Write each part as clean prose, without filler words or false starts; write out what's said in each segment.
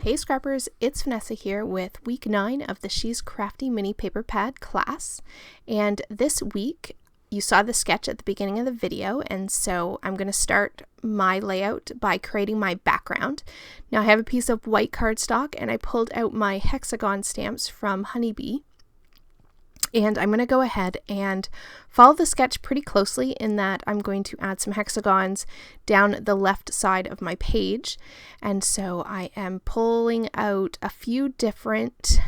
Hey Scrappers, it's Vanessa here with week 9 of the She's Crafty mini paper pad class. And this week, you saw the sketch at the beginning of the video, and so I'm going to start my layout by creating my background. Now I have a piece of white cardstock and I pulled out my hexagon stamps from Honeybee. And I'm going to go ahead and follow the sketch pretty closely in that I'm going to add some hexagons down the left side of my page. And so I am pulling out a few different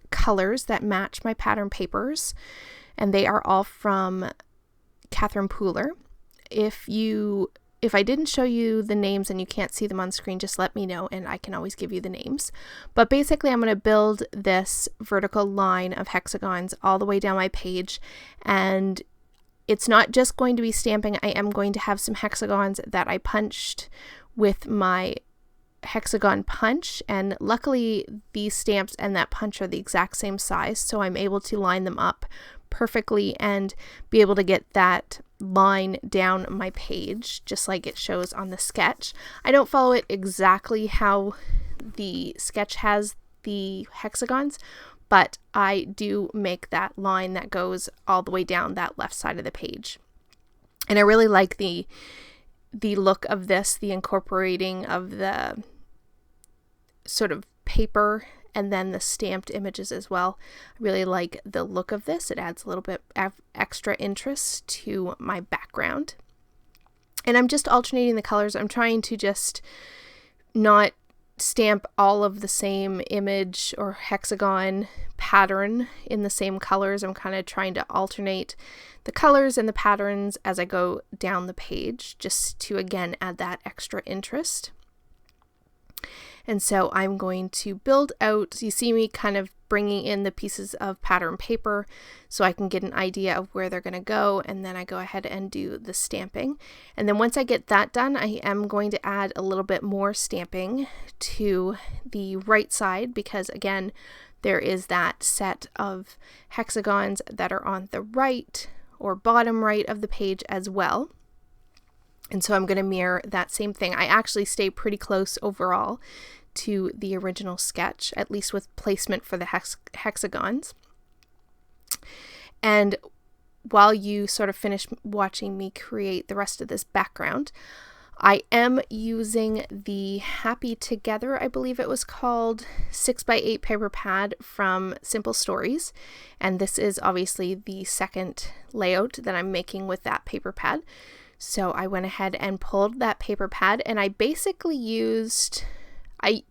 colors that match my pattern papers. And they are all from Catherine Pooler. If I didn't show you the names and you can't see them on screen, just let me know and I can always give you the names. But basically I'm going to build this vertical line of hexagons all the way down my page, and it's not just going to be stamping. I am going to have some hexagons that I punched with my hexagon punch, and luckily these stamps and that punch are the exact same size, so I'm able to line them up perfectly and be able to get that line down my page just like it shows on the sketch. I don't follow it exactly how the sketch has the hexagons, but I do make that line that goes all the way down that left side of the page. And I really like the look of this, the incorporating of the sort of paper and then the stamped images as well. I really like the look of this. It adds a little bit of extra interest to my background. And I'm just alternating the colors. I'm trying to just not stamp all of the same image or hexagon pattern in the same colors. I'm kind of trying to alternate the colors and the patterns as I go down the page, just to again add that extra interest. And so I'm going to build out, you see me kind of bringing in the pieces of pattern paper so I can get an idea of where they're going to go, and then I go ahead and do the stamping. And then once I get that done, I am going to add a little bit more stamping to the right side, because again, there is that set of hexagons that are on the right or bottom right of the page as well. And so I'm going to mirror that same thing. I actually stay pretty close overall to the original sketch, at least with placement for the hexagons. And while you sort of finish watching me create the rest of this background, I am using the Happy Together, I believe it was called, 6x8 paper pad from Simple Stories. And this is obviously the second layout that I'm making with that paper pad. So I went ahead and pulled that paper pad, and I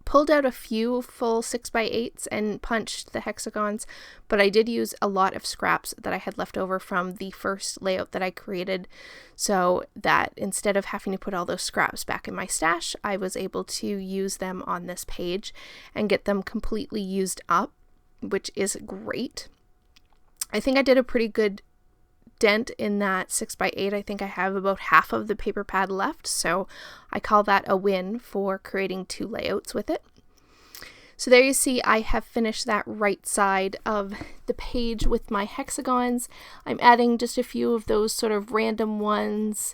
pulled out a few full 6x8s and punched the hexagons, but I did use a lot of scraps that I had left over from the first layout that I created, so that instead of having to put all those scraps back in my stash, I was able to use them on this page and get them completely used up, which is great. I think I did a pretty good dent in that 6x8. I think I have about half of the paper pad left, so I call that a win for creating 2 layouts with it. So there you see I have finished that right side of the page with my hexagons. I'm adding just a few of those sort of random ones.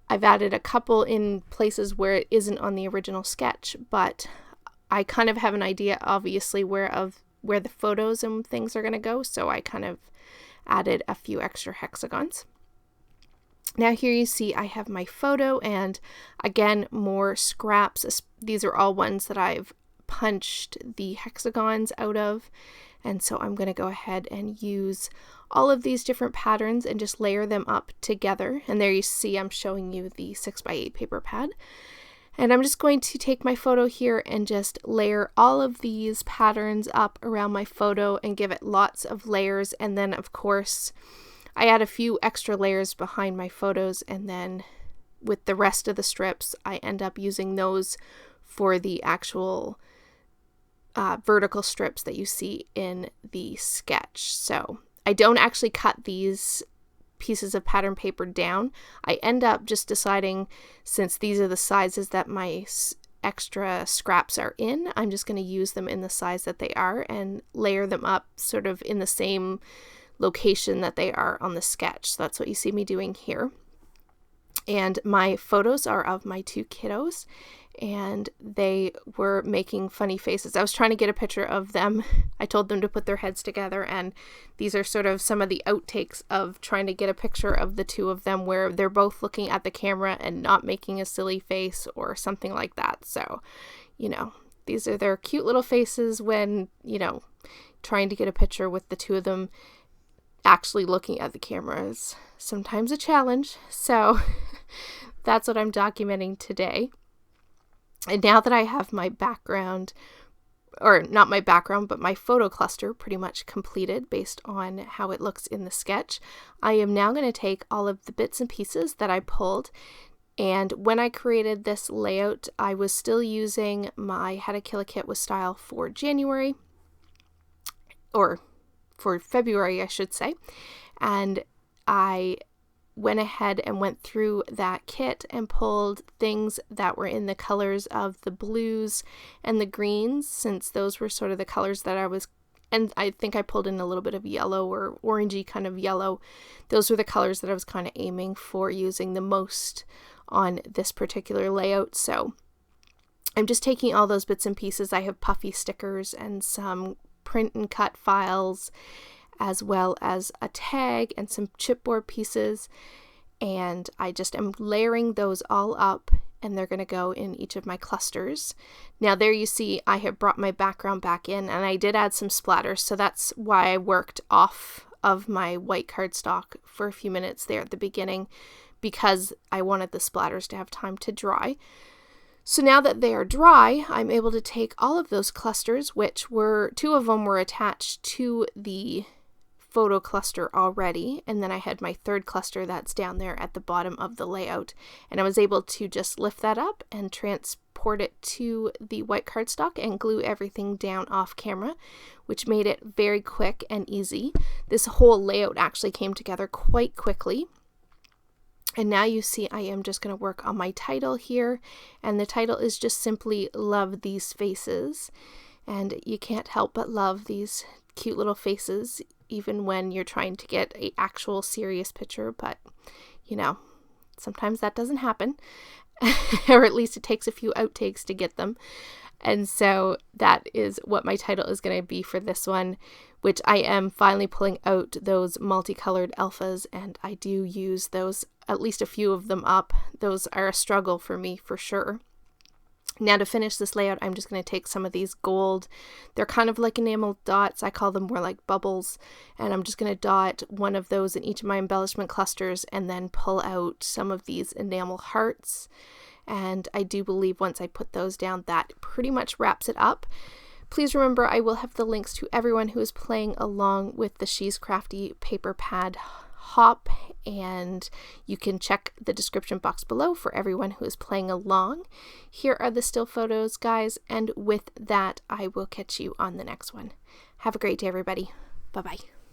I've added a couple in places where it isn't on the original sketch, but I kind of have an idea obviously where the photos and things are going to go, so I kind of added a few extra hexagons. Now here you see I have my photo, and again more scraps. These are all ones that I've punched the hexagons out of, and so I'm going to go ahead and use all of these different patterns and just layer them up together. And there you see I'm showing you the 6x8 paper pad. And I'm just going to take my photo here and just layer all of these patterns up around my photo and give it lots of layers. And then of course I add a few extra layers behind my photos, and then with the rest of the strips I end up using those for the actual vertical strips that you see in the sketch. So I don't actually cut these pieces of pattern paper down. I end up just deciding, since these are the sizes that my extra scraps are in, I'm just going to use them in the size that they are and layer them up sort of in the same location that they are on the sketch. So that's what you see me doing here. And my photos are of my 2 kiddos, and they were making funny faces. I was trying to get a picture of them. I told them to put their heads together, and these are sort of some of the outtakes of trying to get a picture of the two of them where they're both looking at the camera and not making a silly face or something like that. So, you know, these are their cute little faces when, you know, trying to get a picture with the two of them actually looking at the camera is sometimes a challenge. So that's what I'm documenting today. And now that I have my background, or not my background, but my photo cluster pretty much completed based on how it looks in the sketch, I am now going to take all of the bits and pieces that I pulled. And when I created this layout, I was still using my How to Kill a Kit with Style for January, or for February, I should say. And I went ahead and went through that kit and pulled things that were in the colors of the blues and the greens, since those were sort of the colors that I was, and I think I pulled in a little bit of yellow or orangey kind of yellow. Those were the colors that I was kind of aiming for using the most on this particular layout. So I'm just taking all those bits and pieces. I have puffy stickers and some print and cut files, as well as a tag and some chipboard pieces, and I just am layering those all up, and they're going to go in each of my clusters. Now there you see I have brought my background back in, and I did add some splatters, so that's why I worked off of my white cardstock for a few minutes there at the beginning, because I wanted the splatters to have time to dry. So now that they are dry, I'm able to take all of those clusters, which were, two of them were attached to the photo cluster already, and then I had my third cluster that's down there at the bottom of the layout, and I was able to just lift that up and transport it to the white cardstock and glue everything down off camera, which made it very quick and easy. This whole layout actually came together quite quickly. And now you see I am just going to work on my title here, and the title is just simply Love These Faces, and you can't help but love these cute little faces even when you're trying to get an actual serious picture, but you know, sometimes that doesn't happen, or at least it takes a few outtakes to get them. And so that is what my title is going to be for this one, which I am finally pulling out those multicolored alphas, and I do use those, at least a few of them up. Those are a struggle for me for sure. Now to finish this layout, I'm just going to take some of these gold, they're kind of like enamel dots, I call them more like bubbles, and I'm just going to dot one of those in each of my embellishment clusters and then pull out some of these enamel hearts. And I do believe once I put those down, that pretty much wraps it up. Please remember, I will have the links to everyone who is playing along with the She's Crafty paper pad hop, and you can check the description box below for everyone who is playing along. Here are the still photos, guys, and with that, I will catch you on the next one. Have a great day, everybody. Bye-bye.